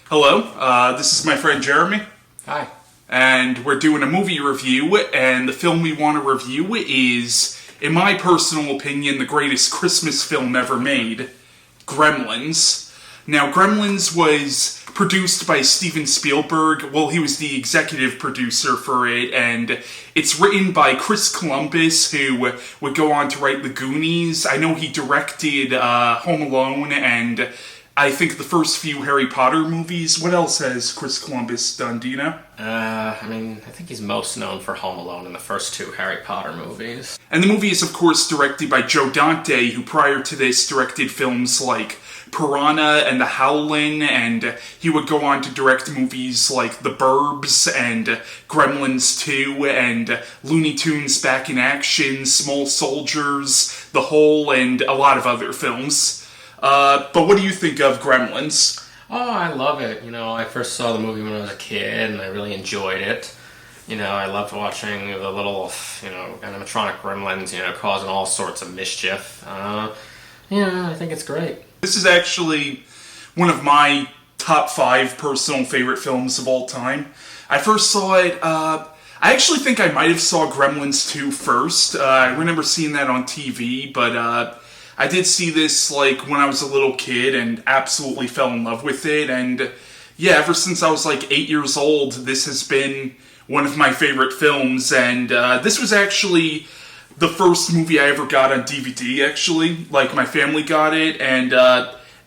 Hello, this is my friend Jeremy, Hi. and we're doing a movie review, and the film we want to review is, in my personal opinion, the greatest Christmas film ever made, Gremlins. Now, Gremlins was produced by Steven Spielberg. Well, he was the executive producer for it, and it's written by Chris Columbus, who would go on to write The Goonies. I know he directed Home Alone and I think the first few Harry Potter movies. What else has Chris Columbus done, do you know? I think he's most known for Home Alone and the first two Harry Potter movies. And the movie is, of course, directed by Joe Dante, who prior to this directed films like Piranha and The Howlin', and he would go on to direct movies like The Burbs and Gremlins 2 and Looney Tunes Back in Action, Small Soldiers, The Hole, and a lot of other films. But what do you think of Gremlins? Oh, I love it. I first saw the movie when I was a kid, and I really enjoyed it. I loved watching the little, animatronic gremlins, causing all sorts of mischief. I think it's great. This is actually one of my top 5 personal favorite films of all time. I first saw it, I actually think I might have saw Gremlins 2 first. I remember seeing that on TV, but I did see this when I was a little kid and absolutely fell in love with it. And yeah, ever since I was 8 years old, this has been one of my favorite films. And this was actually the first movie I ever got on DVD, actually. My family got it. And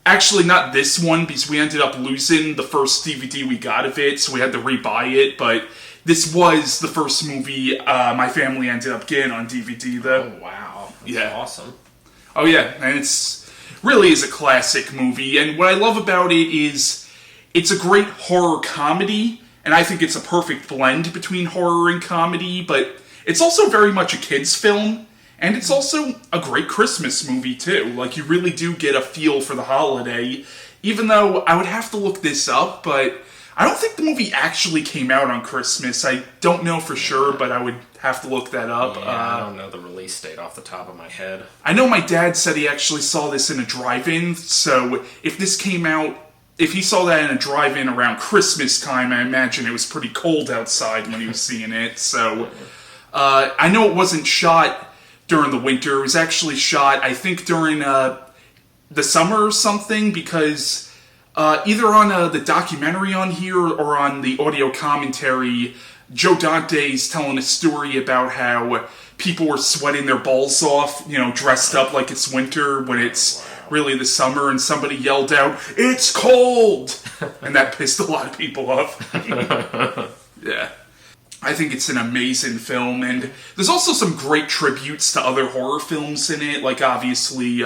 actually not this one, because we ended up losing the first DVD we got of it, so we had to rebuy it. But this was the first movie my family ended up getting on DVD, though. Oh, wow. That's awesome. Oh yeah, and it's really is a classic movie, and what I love about it is it's a great horror comedy, and I think it's a perfect blend between horror and comedy, but it's also very much a kid's film, and it's also a great Christmas movie too. You really do get a feel for the holiday, even though I would have to look this up, but I don't think the movie actually came out on Christmas. I don't know for sure, but I would have to look that up. Yeah, I don't know the release date off the top of my head. I know my dad said he actually saw this in a drive-in, so if this came out, if he saw that in a drive-in around Christmas time, I imagine it was pretty cold outside when he was seeing it. So I know it wasn't shot during the winter. It was actually shot, I think, during the summer or something, because either on the documentary on here or on the audio commentary, Joe Dante's telling a story about how people were sweating their balls off, dressed up like it's winter when it's really the summer, and somebody yelled out, "It's cold!" And that pissed a lot of people off. Yeah. I think it's an amazing film, and there's also some great tributes to other horror films in it, obviously,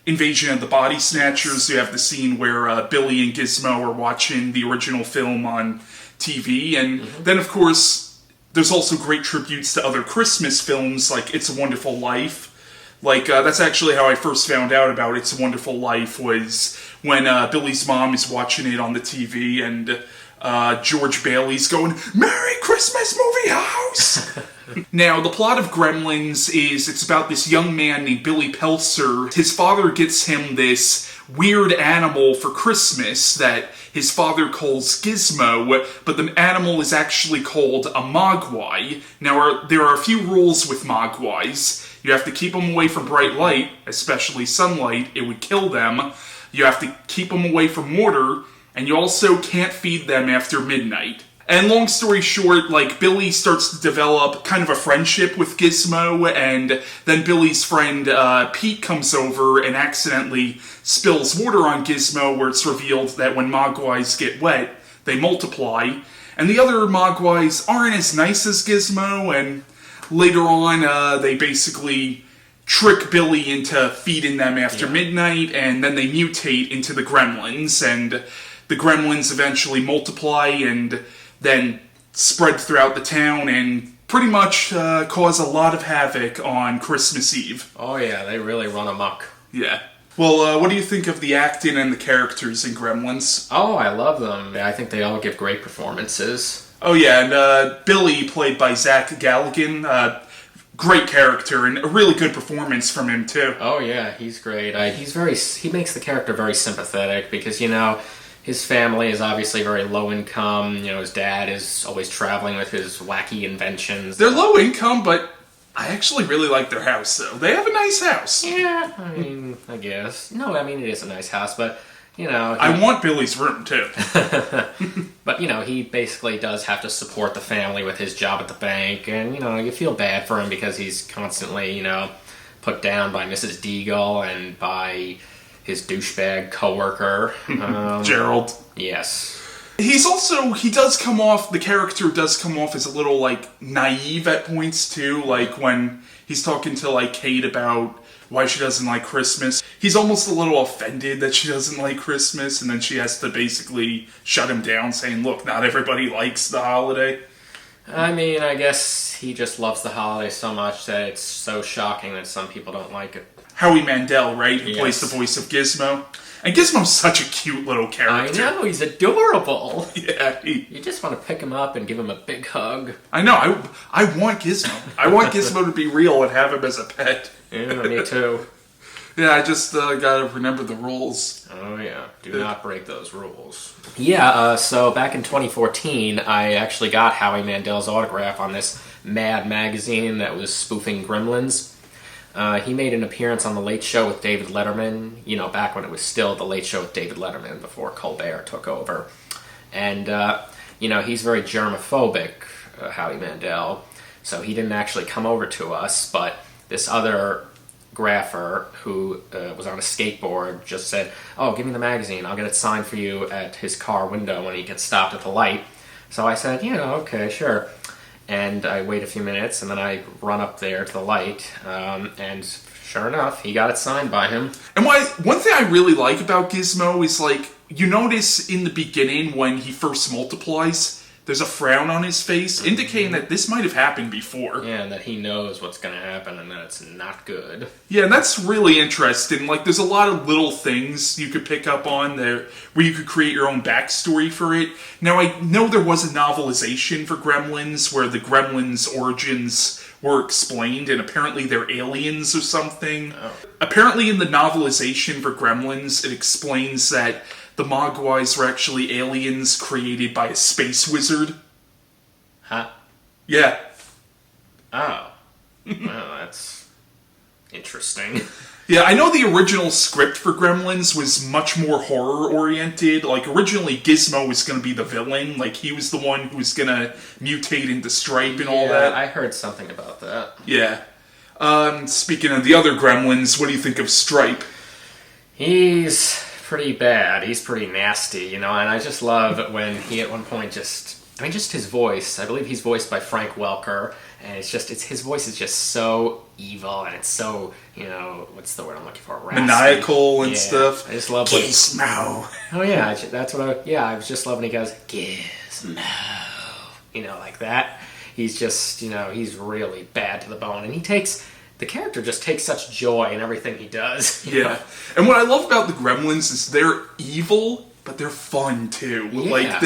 Invasion of the Body Snatchers. You have the scene where Billy and Gizmo are watching the original film on TV, and then, of course, there's also great tributes to other Christmas films, like It's a Wonderful Life. That's actually how I first found out about It's a Wonderful Life, was when Billy's mom is watching it on the TV, and George Bailey's going, "Merry Christmas, movie house!" Now, the plot of Gremlins is, it's about this young man named Billy Peltzer. His father gets him this weird animal for Christmas that his father calls Gizmo, but the animal is actually called a mogwai. Now, there are a few rules with mogwais. You have to keep them away from bright light, especially sunlight. It would kill them. You have to keep them away from water, and you also can't feed them after midnight. And long story short, Billy starts to develop kind of a friendship with Gizmo, and then Billy's friend Pete comes over and accidentally spills water on Gizmo, where it's revealed that when mogwais get wet, they multiply. And the other mogwais aren't as nice as Gizmo, and later on, they basically trick Billy into feeding them after midnight, and then they mutate into the Gremlins, and the Gremlins eventually multiply and then spread throughout the town and pretty much cause a lot of havoc on Christmas Eve. Oh yeah, they really run amok. Yeah. Well, what do you think of the acting and the characters in Gremlins? Oh, I love them. I think they all give great performances. Oh yeah, and Billy, played by Zach Galligan, great character and a really good performance from him too. Oh yeah, he's great. He makes the character very sympathetic because his family is obviously very low income. You know, his dad is always traveling with his wacky inventions. They're low income, but I actually really like their house, though. They have a nice house. Yeah, I mean, I guess. No, I mean, it is a nice house, but, you know... I want Billy's room, too. But, you know, he basically does have to support the family with his job at the bank, and, you know, you feel bad for him because he's constantly, you know, put down by Mrs. Deagle and by his douchebag coworker. Gerald. Yes. The character does come off as a little, like, naive at points, too. Like, when he's talking to, like, Kate about why she doesn't like Christmas. He's almost a little offended that she doesn't like Christmas, and then she has to basically shut him down, saying, look, not everybody likes the holiday. I mean, I guess he just loves the holiday so much that it's so shocking that some people don't like it. Howie Mandel, right? Who Yes. plays the voice of Gizmo. And Gizmo's such a cute little character. I know, he's adorable. Yeah, You just want to pick him up and give him a big hug. I know. I want Gizmo. I want Gizmo to be real and have him as a pet. Yeah, me too. Yeah, I just gotta remember the rules. Oh yeah, do not break those rules. Yeah, so back in 2014, I actually got Howie Mandel's autograph on this Mad magazine that was spoofing Gremlins. He made an appearance on The Late Show with David Letterman, you know, back when it was still The Late Show with David Letterman before Colbert took over. And, you know, he's very germophobic, Howie Mandel, so he didn't actually come over to us, but this other grapher who was on a skateboard just said, oh, give me the magazine, I'll get it signed for you at his car window when he gets stopped at the light. So I said, yeah, okay, sure. And I wait a few minutes, and then I run up there to the light, and sure enough, he got it signed by him. And one thing I really like about Gizmo is, like, you notice in the beginning when he first multiplies, there's a frown on his face, indicating that this might have happened before. Yeah, and that he knows what's going to happen and that it's not good. Yeah, and that's really interesting. Like, there's a lot of little things you could pick up on there where you could create your own backstory for it. Now, I know there was a novelization for Gremlins where the Gremlins' origins were explained, and apparently they're aliens or something. Oh. Apparently in the novelization for Gremlins, it explains that the Mogwais were actually aliens created by a space wizard. Huh? Yeah. Oh. Well, that's interesting. Yeah, I know the original script for Gremlins was much more horror-oriented. Like, originally Gizmo was going to be the villain. Like, he was the one who was going to mutate into Stripe and all that. I heard something about that. Yeah. Speaking of the other Gremlins, what do you think of Stripe? He's pretty bad. He's pretty nasty, you know, and I just love when he at one point just his voice. I believe he's voiced by Frank Welker, and his voice is just so evil, and it's so, you know, what's the word I'm looking for? Raspy. Maniacal and stuff. I just love Gizmo. Oh yeah, I was just loving he goes, Gizmo. You know, like that. He's just, you know, he's really bad to the bone, and the character just takes such joy in everything he does. You know? And what I love about the Gremlins is they're evil, but they're fun too. Yeah. Like,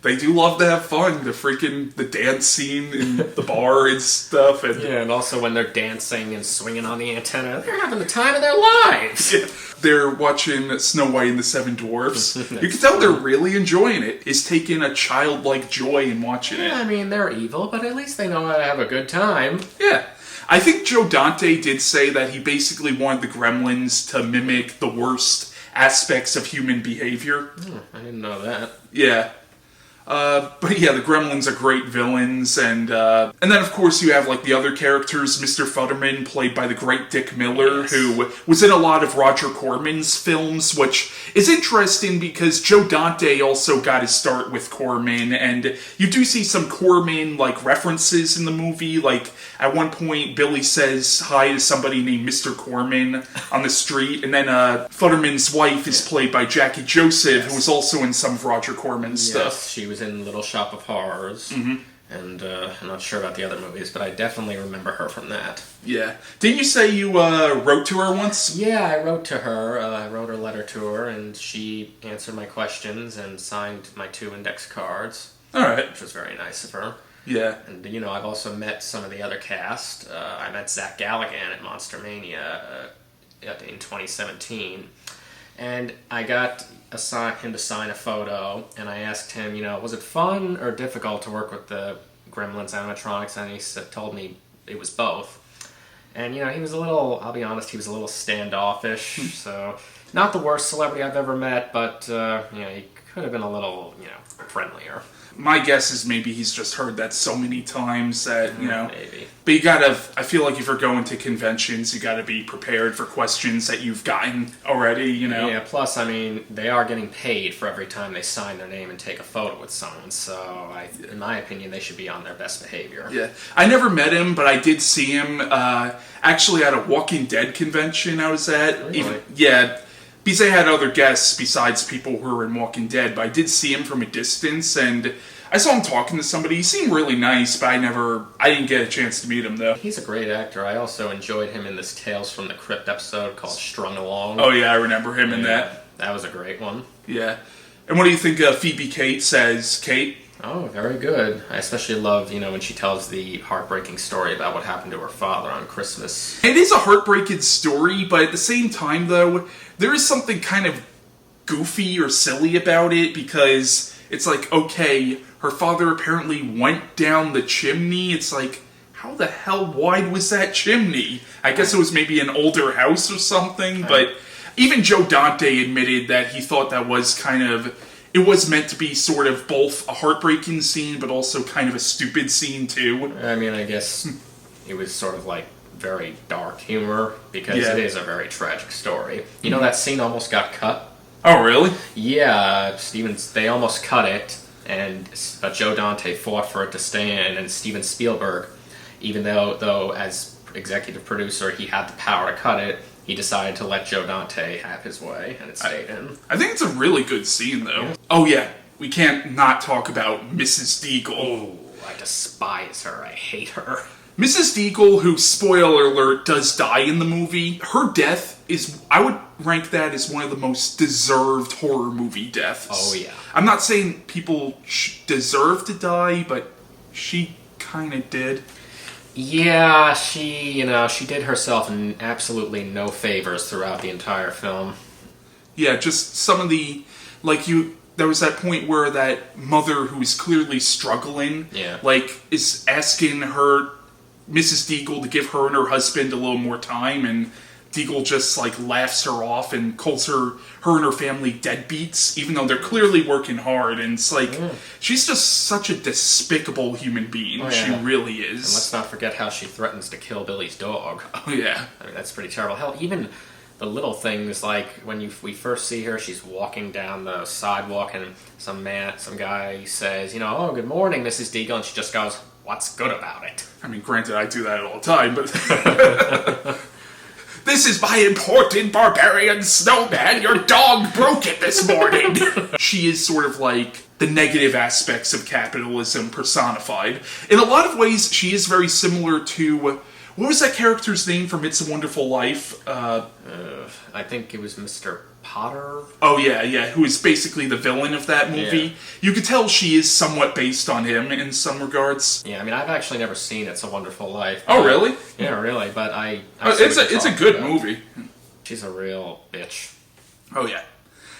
they do love to have fun. The dance scene in the bar and stuff. And Yeah, and also when they're dancing and swinging on the antenna, they're having the time of their lives. Yeah. They're watching Snow White and the Seven Dwarfs. You can tell they're really enjoying it. It's taking a childlike joy in watching it. I mean, they're evil, but at least they know how to have a good time. Yeah. I think Joe Dante did say that he basically wanted the Gremlins to mimic the worst aspects of human behavior. I didn't know that. Yeah. But yeah, the Gremlins are great villains, and then of course you have like the other characters, Mr. Futterman, played by the great Dick Miller, Yes. who was in a lot of Roger Corman's films, which is interesting because Joe Dante also got his start with Corman, and you do see some Corman like references in the movie. Like at one point, Billy says hi to somebody named Mr. Corman on the street, and then Futterman's wife is played by Jackie Joseph, who was also in some of Roger Corman's stuff. Yes, she was in Little Shop of Horrors, and I'm not sure about the other movies, but I definitely remember her from that. Yeah. Didn't you say you wrote to her once? Yeah, I wrote to her. I wrote a letter to her, and she answered my questions and signed my 2 index cards. Alright. Which was very nice of her. Yeah. And, you know, I've also met some of the other cast. I met Zach Galligan at Monster Mania in 2017. And I got him to sign a photo, and I asked him, was it fun or difficult to work with the Gremlins animatronics? And he told me it was both. And, he was I'll be honest, he was a little standoffish, so not the worst celebrity I've ever met, but, he could have been a little, friendlier. My guess is maybe he's just heard that so many times that, Maybe. But I feel like if you're going to conventions, you gotta be prepared for questions that you've gotten already, Yeah, plus, they are getting paid for every time they sign their name and take a photo with someone, so in my opinion, they should be on their best behavior. Yeah. I never met him, but I did see him, actually at a Walking Dead convention I was at. Really? Because they had other guests besides people who were in Walking Dead, but I did see him from a distance, and I saw him talking to somebody. He seemed really nice, but I didn't get a chance to meet him, though. He's a great actor. I also enjoyed him in this Tales from the Crypt episode called Strung Along. Oh, yeah, I remember him in that. That was a great one. Yeah. And what do you think of Phoebe Cates says, Kate? Oh, very good. I especially love, when she tells the heartbreaking story about what happened to her father on Christmas. It is a heartbreaking story, but at the same time, though, there is something kind of goofy or silly about it, because it's like, okay, her father apparently went down the chimney. It's like, how the hell wide was that chimney? I guess it was maybe an older house or something, but even Joe Dante admitted that he thought that was it was meant to be sort of both a heartbreaking scene, but also kind of a stupid scene, too. I guess it was sort of like very dark humor, because it is a very tragic story. That scene almost got cut. Oh, really? Yeah, they almost cut it, but Joe Dante fought for it to stay in, and Steven Spielberg, even though as executive producer he had the power to cut it, he decided to let Joe Dante have his way, and it stayed in. I think it's a really good scene, though. Yeah. Oh, yeah. We can't not talk about Mrs. Deagle. Oh, I despise her. I hate her. Mrs. Deagle, who, spoiler alert, does die in the movie, her death is, I would rank that as one of the most deserved horror movie deaths. Oh, yeah. I'm not saying people deserve to die, but she kind of did. Yeah, she did herself absolutely no favors throughout the entire film. Yeah, just some of the, there was that point where that mother who is clearly struggling, is asking her, Mrs. Deagle, to give her and her husband a little more time, and Deagle just, laughs her off and calls her and her family deadbeats, even though they're clearly working hard, and it's she's just such a despicable human being. Oh, yeah. She really is. And let's not forget how she threatens to kill Billy's dog. Oh, yeah. That's pretty terrible. Hell, even the little things, when we first see her, she's walking down the sidewalk, and some guy says, oh, good morning, Mrs. Deagle, and she just goes, what's good about it? Granted, I do that all the time, but... This is my important barbarian snowman. Your dog broke it this morning. She is sort of the negative aspects of capitalism personified. In a lot of ways, she is very similar to... What was that character's name from It's a Wonderful Life? I think it was Mr. Potter. Oh, yeah, who is basically the villain of that movie. Yeah. You could tell she is somewhat based on him in some regards. Yeah, I've actually never seen It's a Wonderful Life. Oh, really? Yeah, really, but it's a good movie. She's a real bitch. Oh, yeah.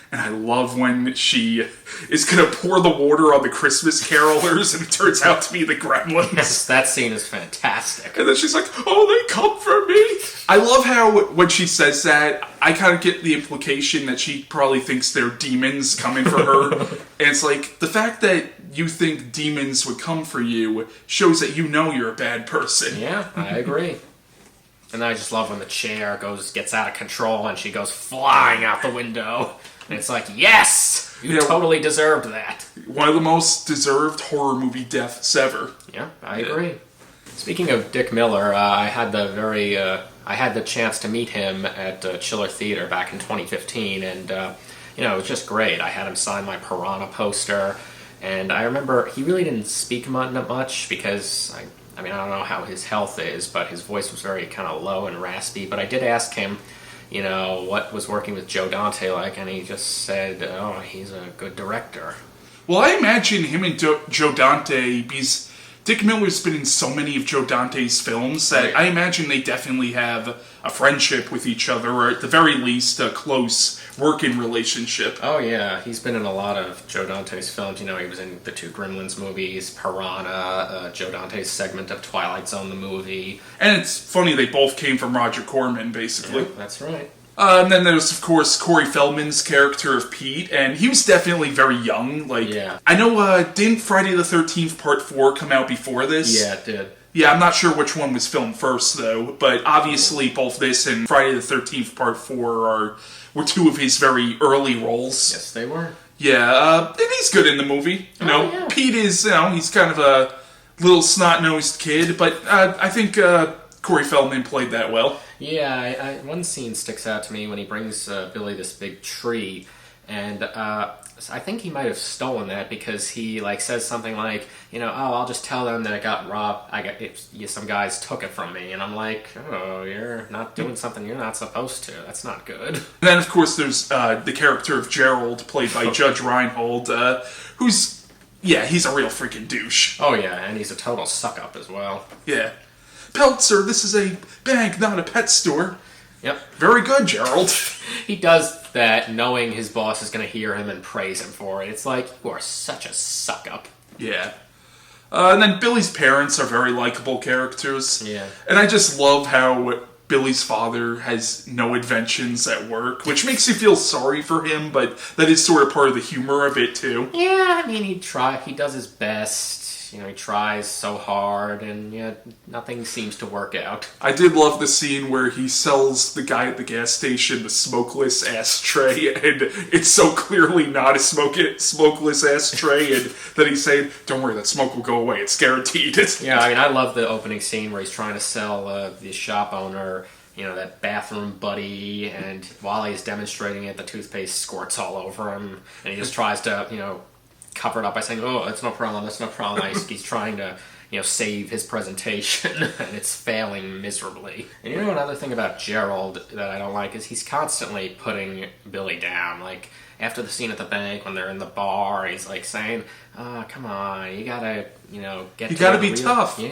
And I love when she is going to pour the water on the Christmas carolers, and it turns out to be the Gremlins. Yes, that scene is fantastic. And then she's like, oh, they come for me. I love how, when she says that, I kind of get the implication that she probably thinks they're demons coming for her. And it's the fact that you think demons would come for you shows that you're a bad person. Yeah, I agree. And I just love when the chair gets out of control and she goes flying out the window. And it's yes! You totally deserved that. One of the most deserved horror movie deaths ever. Yeah, I agree. Speaking of Dick Miller, I had the chance to meet him at Chiller Theater back in 2015, and it was just great. I had him sign my Piranha poster, and I remember he really didn't speak much because I don't know how his health is, but his voice was very kind of low and raspy. But I did ask him, what was working with Joe Dante like, and he just said, oh, he's a good director. Well, I imagine him and Joe Dante, because Dick Miller's been in so many of Joe Dante's films that I imagine they definitely have a friendship with each other, or at the very least, a close working relationship. Oh, yeah. He's been in a lot of Joe Dante's films. You know, he was in the 2 Gremlins movies, Piranha, Joe Dante's segment of Twilight Zone, the movie. And it's funny, they both came from Roger Corman, basically. Yeah, that's right. And then there's, of course, Corey Feldman's character of Pete, and he was definitely very young. Like, I know, didn't Friday the 13th Part 4 come out before this? Yeah, it did. Yeah, I'm not sure which one was filmed first, though, but obviously both this and Friday the 13th Part 4 were 2 of his very early roles. Yes, they were. Yeah, and he's good in the movie. You know, Pete is, he's kind of a little snot-nosed kid, but I think Corey Feldman played that well. Yeah, one scene sticks out to me when he brings Billy this big tree, and I think he might have stolen that because he says something like, oh, I'll just tell them that I got robbed. Some guys took it from me, and I'm like, oh, you're not doing something you're not supposed to. That's not good. And then, of course, there's the character of Gerald, played by Judge Reinhold, who's, he's a real freaking douche. Oh yeah, and he's a total suck-up as well. Yeah. Peltzer, this is a bank, not a pet store. Yep. Very good, Gerald. He does that knowing his boss is going to hear him and praise him for it. It's like, you are such a suck-up. Yeah. And then Billy's parents are very likable characters. Yeah. And I just love how Billy's father has no inventions at work, which makes you feel sorry for him, but that is sort of part of the humor of it, too. Yeah, I mean, he does his best. He tries so hard, and nothing seems to work out. I did love the scene where he sells the guy at the gas station the smokeless ashtray, and it's so clearly not a smokeless ashtray, and then he's saying, don't worry, that smoke will go away, it's guaranteed. Yeah, I mean, I love the opening scene where he's trying to sell the shop owner, that bathroom buddy, and while he's demonstrating it, the toothpaste squirts all over him, and he just tries to, cover it up by saying, oh, that's no problem, that's no problem. He's trying to, save his presentation, and it's failing miserably. And another thing about Gerald that I don't like is he's constantly putting Billy down. Like, after the scene at the bank, when they're in the bar, he's saying, oh, come on, you gotta, get You gotta be tough. Yeah.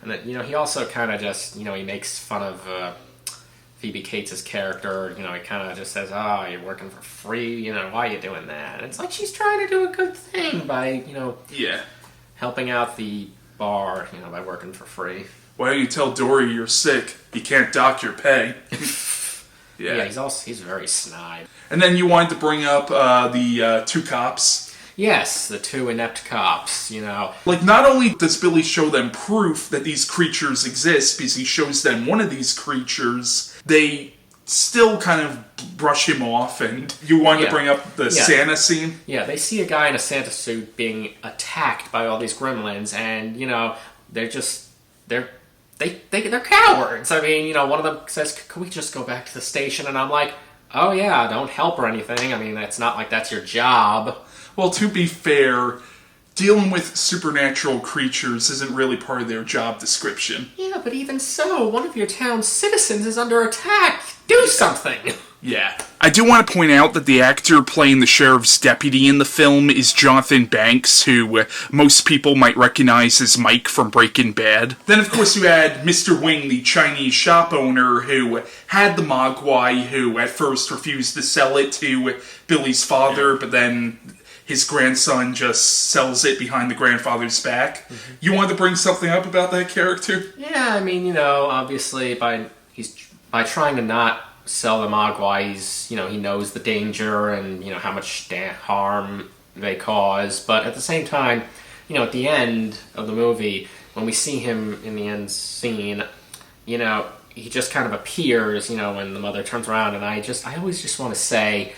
And then, he also kind of just, he makes fun of Phoebe Cates' character, he kind of just says, oh, you're working for free, why are you doing that? And it's like she's trying to do a good thing by, helping out the bar, by working for free. Why don't you tell Dory you're sick? You can't dock your pay. Yeah, he's very snide. And then you wanted to bring up the 2 cops. Yes, the 2 inept cops, Not only does Billy show them proof that these creatures exist, because he shows them one of these creatures, they still kind of brush him off, and you wanted to bring up the Santa scene? Yeah, they see a guy in a Santa suit being attacked by all these gremlins, and, they're cowards. I mean, one of them says, can we just go back to the station? And I'm like, oh yeah, don't help or anything. I mean, it's not like that's your job. Well, to be fair, dealing with supernatural creatures isn't really part of their job description. Yeah, but even so, one of your town's citizens is under attack. Do something! Yeah. I do want to point out that the actor playing the sheriff's deputy in the film is Jonathan Banks, who most people might recognize as Mike from Breaking Bad. Then, of course, you had Mr. Wing, the Chinese shop owner, who had the Mogwai, who at first refused to sell it to Billy's father, but then his grandson just sells it behind the grandfather's back. Mm-hmm. You wanted to bring something up about that character? Yeah, I mean, obviously by trying to not sell the Mogwai, he knows the danger and, how much harm they cause. But at the same time, at the end of the movie, when we see him in the end scene, he just kind of appears, when the mother turns around, and I always just want to say,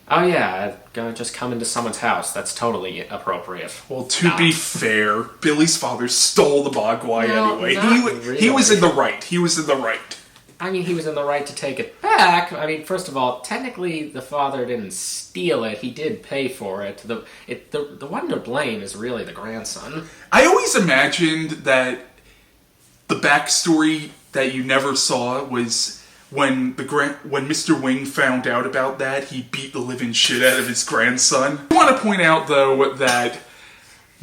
oh yeah, just come into someone's house. That's totally appropriate. Well, to be fair, Billy's father stole the Mogwai anyway. He was in the right. He was in the right. I mean, he was in the right to take it back. I mean, first of all, technically the father didn't steal it. He did pay for it. The one to blame is really the grandson. I always imagined that the backstory that you never saw was when Mr. Wing found out about that, he beat the living shit out of his grandson. I want to point out, though, that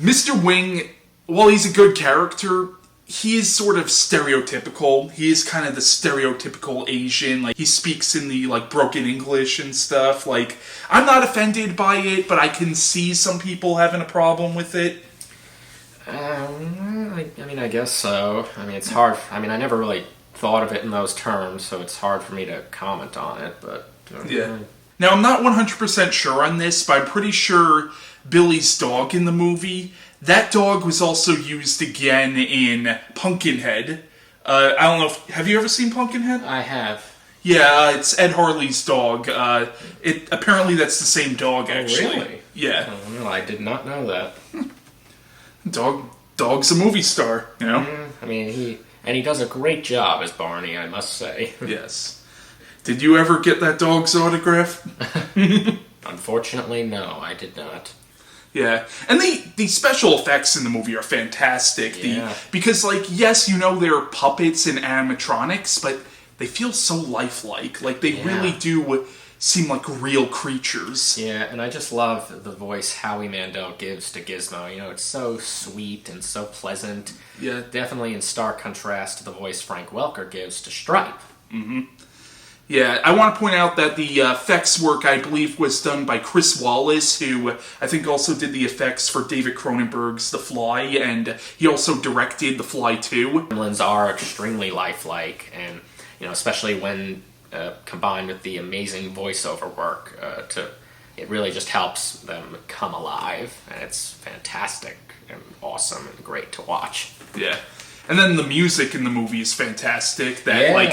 Mr. Wing while he's a good character, he is sort of stereotypical. He is kind of the stereotypical Asian. Like, he speaks in the, like, broken English and stuff. Like, I'm not offended by it, but I can see some people having a problem with it. I mean, I guess so. I mean, it's hard. I mean, I never really thought of it in those terms, so it's hard for me to comment on it, but... Yeah. Now, I'm not 100% sure on this, but I'm pretty sure Billy's dog in the movie, that dog was also used again in Pumpkinhead. I don't know have you ever seen Pumpkinhead? I have. Yeah, it's Ed Harley's dog. Apparently that's the same dog, actually. Oh, really? Yeah. Oh, well, I did not know that. Dog's a movie star, you know? I mean, he does a great job as Barney, I must say. Yes. Did you ever get that dog's autograph? Unfortunately, no, I did not. Yeah, and the special effects in the movie are fantastic. Yeah. Because, like, yes, you know they're puppets and animatronics, but they feel so lifelike. Like, they really do seem like real creatures. Yeah, and I just love the voice Howie Mandel gives to Gizmo. You know, it's so sweet and so pleasant. Yeah. Definitely in stark contrast to the voice Frank Welker gives to Stripe. Mm-hmm. Yeah, I want to point out that the effects work, I believe, was done by Chris Wallace, who I think also did the effects for David Cronenberg's The Fly, and he also directed The Fly 2. Gremlins are extremely lifelike, and you know, especially when combined with the amazing voiceover work, it really just helps them come alive, and it's fantastic and awesome and great to watch. Yeah. And then the music in the movie is fantastic. That, like,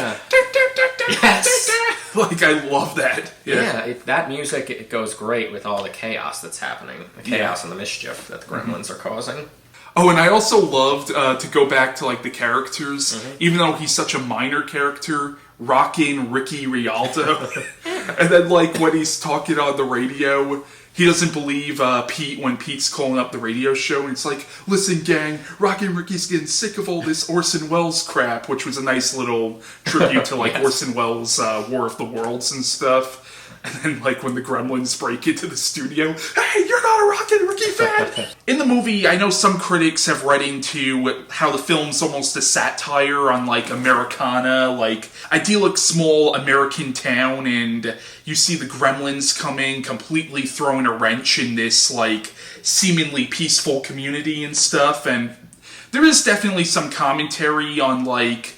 yes. like, I love that. Yeah, that music, it goes great with all the chaos that's happening. The chaos and the mischief that the Gremlins are causing. Oh, and I also loved, to go back to, like, the characters, even though he's such a minor character, rockin' Ricky Rialto. And then, like, when he's talking on the radio, he doesn't believe Pete when Pete's calling up the radio show, and it's like, listen, gang, Rockin' Ricky's getting sick of all this Orson Welles crap, which was a nice little tribute to, like, Orson Welles' War of the Worlds and stuff. And then, like, when the Gremlins break into the studio, hey, you're not a Rockin' Ricky fan! In the movie, I know some critics have read into how the film's almost a satire on, like, Americana, like, idyllic small American town, and you see the Gremlins coming, completely throwing a wrench in this, like, seemingly peaceful community and stuff, and there is definitely some commentary on, like,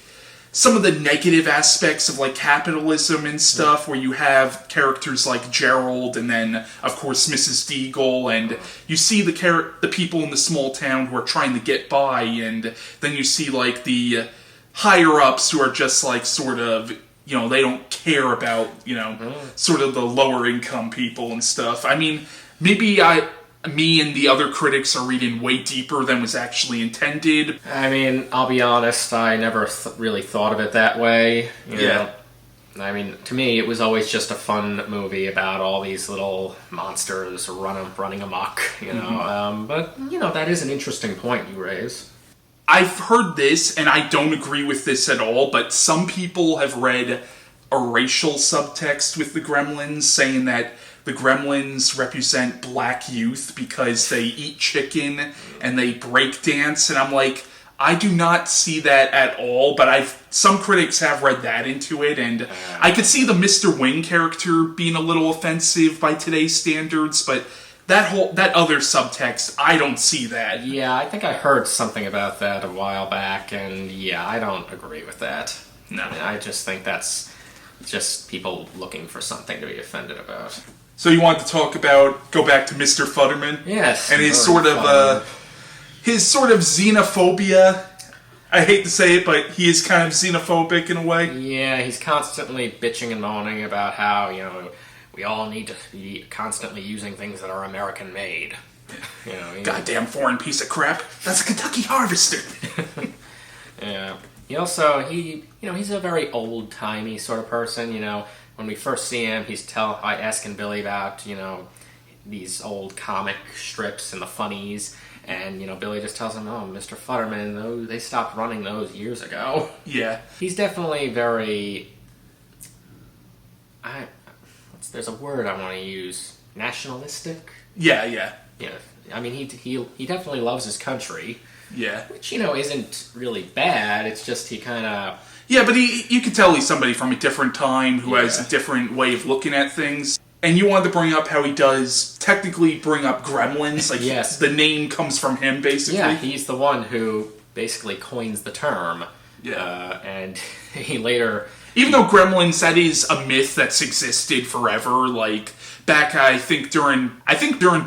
some of the negative aspects of, like, capitalism and stuff, where you have characters like Gerald and then, of course, Mrs. Deagle, and you see the people in the small town who are trying to get by, and then you see, like, the higher-ups who are just, like, sort of, you know, they don't care about, you know, sort of the lower-income people and stuff. I mean, maybe me and the other critics are reading way deeper than was actually intended. I mean, I'll be honest, I never really thought of it that way. You know? I mean, to me, it was always just a fun movie about all these little monsters running amok, you know. But, you know, that is an interesting point you raise. I've heard this, and I don't agree with this at all, but some people have read a racial subtext with the Gremlins, saying that the Gremlins represent black youth because they eat chicken and they break dance, and I'm like, I do not see that at all, but some critics have read that into it, and I could see the Mr. Wing character being a little offensive by today's standards, but that other subtext, I don't see that. Yeah, I think I heard something about that a while back, and yeah, I don't agree with that. No. I mean, I just think that's just people looking for something to be offended about. So you want to go back to Mr. Futterman? Yes. And his sort of xenophobia. I hate to say it, but he is kind of xenophobic in a way. Yeah, he's constantly bitching and moaning about how, you know, we all need to be constantly using things that are American made. You know, goddamn foreign piece of crap. That's a Kentucky Harvester. Yeah. He's a very old-timey sort of person, you know. When we first see him, he's asking Billy about, you know, these old comic strips and the funnies, and, you know, Billy just tells him, oh, Mr. Futterman, they stopped running those years ago. Yeah. He's definitely very... there's a word I want to use. Nationalistic? Yeah. Yeah. I mean, he definitely loves his country. Yeah. Which, isn't really bad. It's just he kind of... Yeah, but you can tell he's somebody from a different time who has a different way of looking at things. And you wanted to bring up how he does technically bring up Gremlins. Like, yes. The name comes from him, basically. Yeah, he's the one who basically coins the term. Yeah. And he later... Even though Gremlins, that is a myth that's existed forever, like, back, I think during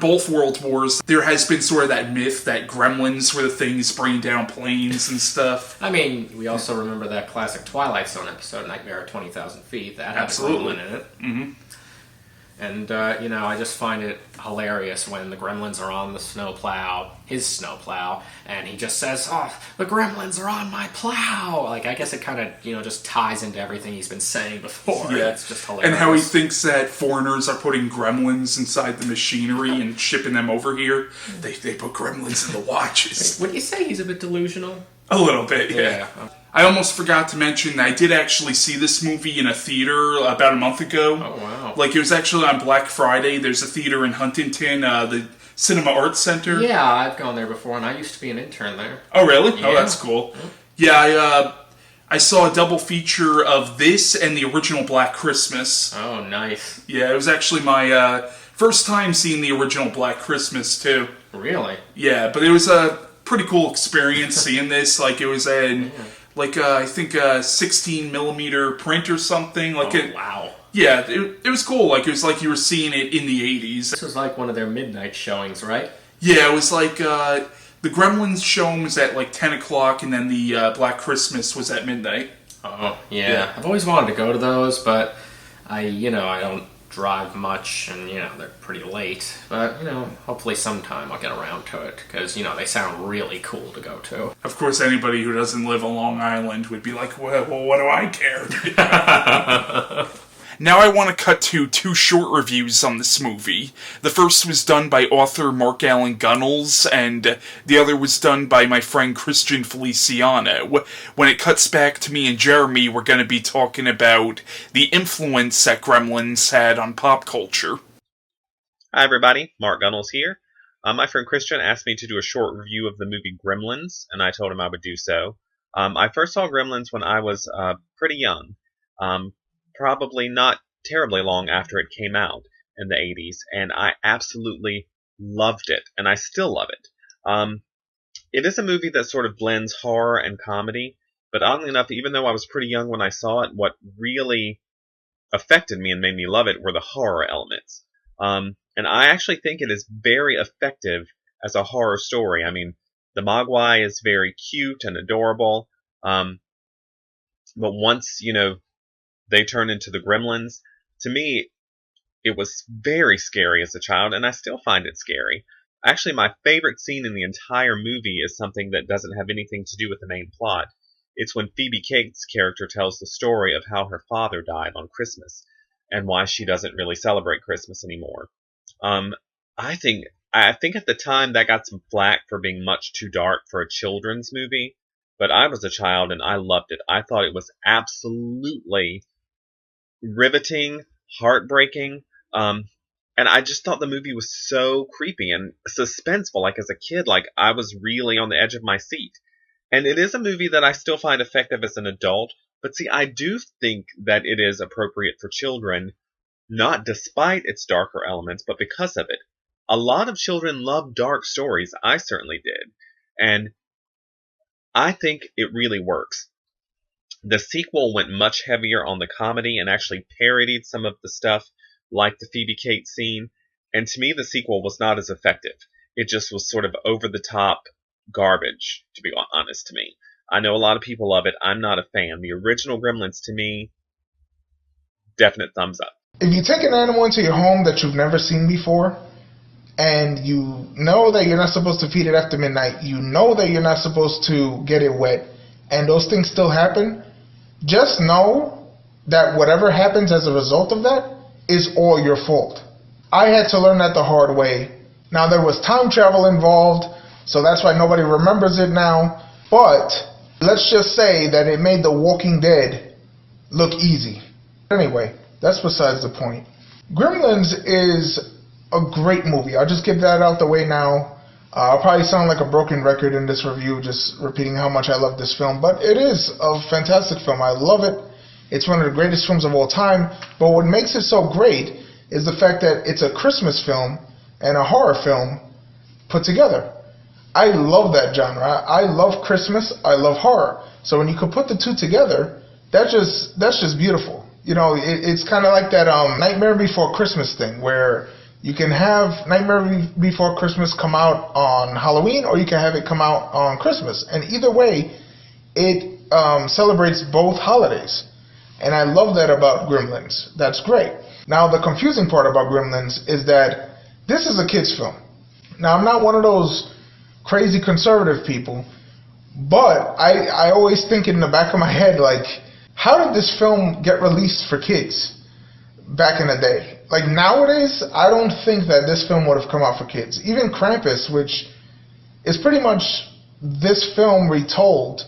both World Wars, there has been sort of that myth that Gremlins were the things bringing down planes and stuff. I mean, we also remember that classic Twilight Zone episode, Nightmare at 20,000 Feet, that had a gremlin in it. Mm-hmm. And, I just find it hilarious when the Gremlins are on the snowplow, his snowplow, and he just says, "Oh, the Gremlins are on my plow!" Like, I guess it kind of, just ties into everything he's been saying before. Yeah. It's just hilarious. And how he thinks that foreigners are putting Gremlins inside the machinery and shipping them over here. They put Gremlins in the watches. Would you say he's a bit delusional? A little bit, yeah. I almost forgot to mention that I did actually see this movie in a theater about a month ago. Oh, wow. Like, it was actually on Black Friday. There's a theater in Huntington, the Cinema Arts Center. Yeah, I've gone there before, and I used to be an intern there. Oh, really? Yeah. Oh, that's cool. Yeah, I saw a double feature of this and the original Black Christmas. Oh, nice. Yeah, it was actually my first time seeing the original Black Christmas, too. Really? Yeah, but it was a pretty cool experience seeing this. Like, it was I think a 16 millimeter print or something. Wow. Yeah, it was cool. Like, it was like you were seeing it in the 80s. This was like one of their midnight showings, right? Yeah, it was like, the Gremlins showing was at like 10 o'clock, and then the Black Christmas was at midnight. Oh, yeah. I've always wanted to go to those, but I don't drive much, and, they're pretty late. But, hopefully sometime I'll get around to it, because, they sound really cool to go to. Of course, anybody who doesn't live on Long Island would be like, well, what do I care? Now I want to cut to two short reviews on this movie. The first was done by author Mark Allen Gunnels, and the other was done by my friend Christian Feliciano. When it cuts back to me and Jeremy, we're going to be talking about the influence that Gremlins had on pop culture. Hi everybody, Mark Gunnels here. My friend Christian asked me to do a short review of the movie Gremlins, and I told him I would do so. I first saw Gremlins when I was pretty young. Probably not terribly long after it came out in the 80s, and I absolutely loved it, and I still love it. It is a movie that sort of blends horror and comedy, but oddly enough, even though I was pretty young when I saw it, what really affected me and made me love it were the horror elements. And I actually think it is very effective as a horror story. I mean, the Mogwai is very cute and adorable, but once, they turn into the Gremlins, to me, it was very scary as a child, and I still find it scary. Actually, my favorite scene in the entire movie is something that doesn't have anything to do with the main plot. It's when Phoebe Cates' character tells the story of how her father died on Christmas, and why she doesn't really celebrate Christmas anymore. I think at the time that got some flack for being much too dark for a children's movie, but I was a child and I loved it. I thought it was absolutely riveting, heartbreaking, and I just thought the movie was so creepy and suspenseful. Like, as a kid, like, I was really on the edge of my seat. And it is a movie that I still find effective as an adult, but see, I do think that it is appropriate for children, not despite its darker elements, but because of it. A lot of children love dark stories. I certainly did. And I think it really works. The sequel went much heavier on the comedy and actually parodied some of the stuff like the Phoebe Cates scene. And to me, the sequel was not as effective. It just was sort of over-the-top garbage, to be honest to me. I know a lot of people love it. I'm not a fan. The original Gremlins, to me, definite thumbs up. If you take an animal into your home that you've never seen before, and you know that you're not supposed to feed it after midnight, you know that you're not supposed to get it wet, and those things still happen, just know that whatever happens as a result of that is all your fault. I had to learn that the hard way. Now, there was time travel involved, so that's why nobody remembers it now, but let's just say that it made The Walking Dead look easy. Anyway, that's besides the point. Gremlins is a great movie. I'll just get that out the way now. I'll probably sound like a broken record in this review, just repeating how much I love this film, but it is a fantastic film. I love it. It's one of the greatest films of all time, but what makes it so great is the fact that it's a Christmas film and a horror film put together. I love that genre. I love Christmas. I love horror. So when you could put the two together, that's just beautiful. You know, it's kind of like that Nightmare Before Christmas thing, where you can have Nightmare Before Christmas come out on Halloween, or you can have it come out on Christmas. And either way, it celebrates both holidays. And I love that about Gremlins. That's great. Now, the confusing part about Gremlins is that this is a kid's film. Now, I'm not one of those crazy conservative people, but I always think in the back of my head, like, how did this film get released for kids back in the day? Like, nowadays, I don't think that this film would have come out for kids. Even Krampus, which is pretty much this film retold.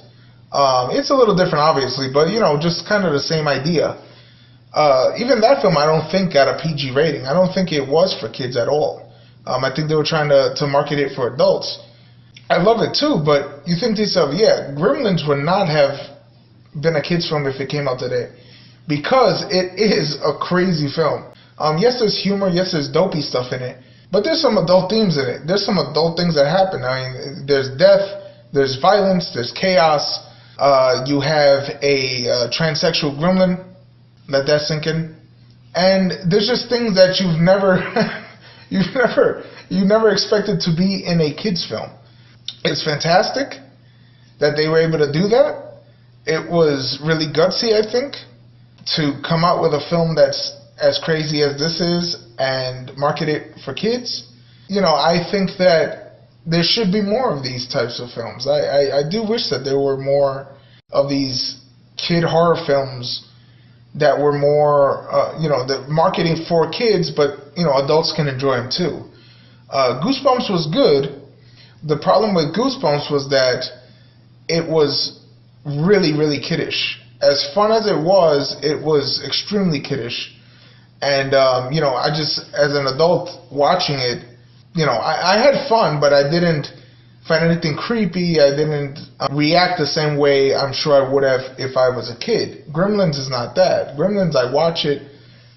It's a little different, obviously, but, you know, just kind of the same idea. Even that film, I don't think got a PG rating. I don't think it was for kids at all. I think they were trying to market it for adults. I love it too, but you think to yourself, yeah, Gremlins would not have been a kids film if it came out today, because it is a crazy film. Yes, there's humor, yes, there's dopey stuff in it, but there's some adult themes in it. There's some adult things that happen. I mean, there's death, there's violence, there's chaos. You have a transsexual gremlin. Let that sink in. And there's just things that you've never expected to be in a kids film. It's fantastic that they were able to do that. It was really gutsy, I think, to come out with a film that's as crazy as this is and market it for kids. You know, I think that there should be more of these types of films. I do wish that there were more of these kid horror films that were more, the marketing for kids, but, you know, adults can enjoy them too. Goosebumps was good. The problem with Goosebumps was that it was really, really kiddish. As fun as it was extremely kiddish. And, I just, as an adult watching it, I had fun, but I didn't find anything creepy. I didn't react the same way I'm sure I would have if I was a kid. Gremlins is not that. Gremlins, I watch it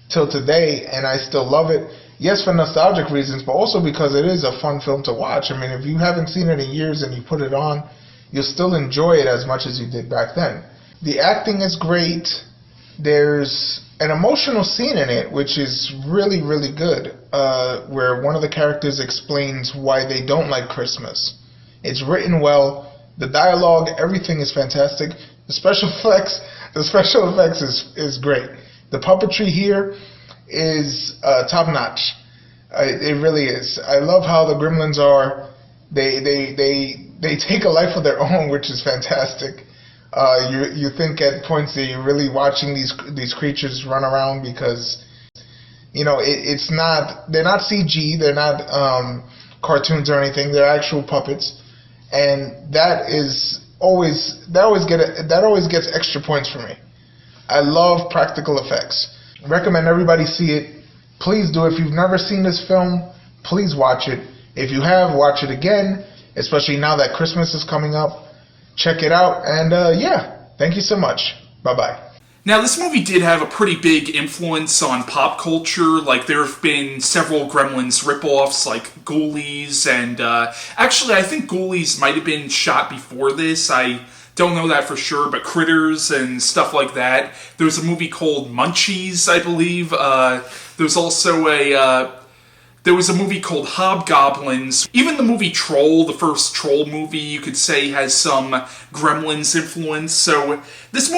till today, and I still love it. Yes, for nostalgic reasons, but also because it is a fun film to watch. I mean, if you haven't seen it in years and you put it on, you'll still enjoy it as much as you did back then. The acting is great. There's an emotional scene in it, which is really, really good, where one of the characters explains why they don't like Christmas. It's written well. The dialogue, everything is fantastic. The special effects is great. The puppetry here is top notch. It really is. I love how the Gremlins are. They take a life of their own, which is fantastic. You think at points that you're really watching these creatures run around because, it's not, they're not CG, they're not cartoons or anything, they're actual puppets, and that always gets extra points for me. I love practical effects. Recommend everybody see it. Please do. If you've never seen this film, please watch it. If you have, watch it again, especially now that Christmas is coming up. Check it out, and thank you so much. Bye-bye. Now, this movie did have a pretty big influence on pop culture. Like, there have been several Gremlins ripoffs, like Ghoulies, and actually, I think Ghoulies might have been shot before this. I don't know that for sure, but Critters and stuff like that. There was a movie called Munchies, I believe. There's also there was a movie called Hobgoblins. Even the movie Troll, the first Troll movie, you could say has some Gremlins influence. So this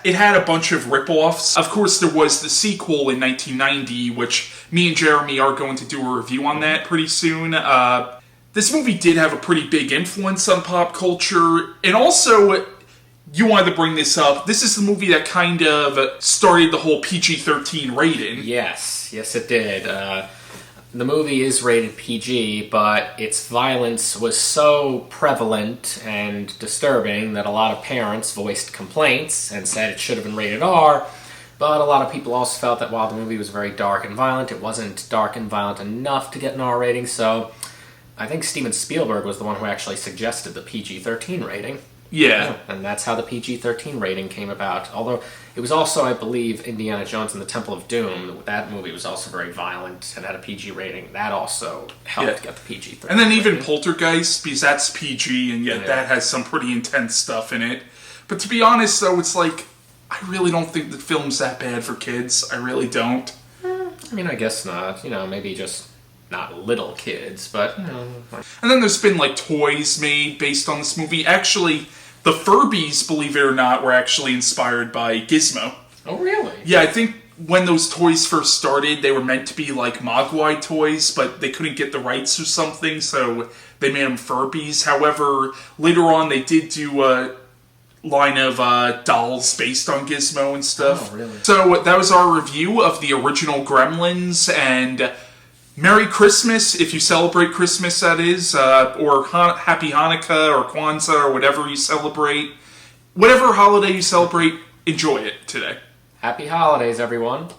it had a bunch of rip-offs. Of course, there was the sequel in 1990, which me and Jeremy are going to do a review on that pretty soon. This movie did have a pretty big influence on pop culture. And also, you wanted to bring this up. This is the movie that kind of started the whole PG-13 rating. Yes, it did. The movie is rated PG, but its violence was so prevalent and disturbing that a lot of parents voiced complaints and said it should have been rated R, But a lot of people also felt that while the movie was very dark and violent, it wasn't dark and violent enough to get an R rating, so I think Steven Spielberg was the one who actually suggested the PG-13 rating. Yeah. And that's how the PG-13 rating came about. Although it was also, I believe, Indiana Jones and the Temple of Doom. That movie was also very violent and had a PG rating. That also helped get the PG-13 And then even rating. Poltergeist, because that's PG, and yet that has some pretty intense stuff in it. But to be honest, though, it's like, I really don't think the film's that bad for kids. I really don't. I mean, I guess not. Maybe just not little kids, but, And then there's been, like, toys made based on this movie. Actually, the Furbies, believe it or not, were actually inspired by Gizmo. Oh, really? Yeah, I think when those toys first started, they were meant to be, like, Mogwai toys, but they couldn't get the rights or something, so they made them Furbies. However, later on, they did do a line of dolls based on Gizmo and stuff. Oh, really? So that was our review of the original Gremlins, and Merry Christmas, if you celebrate Christmas, that is, or Happy Hanukkah, or Kwanzaa, or whatever you celebrate. Whatever holiday you celebrate, enjoy it today. Happy holidays, everyone.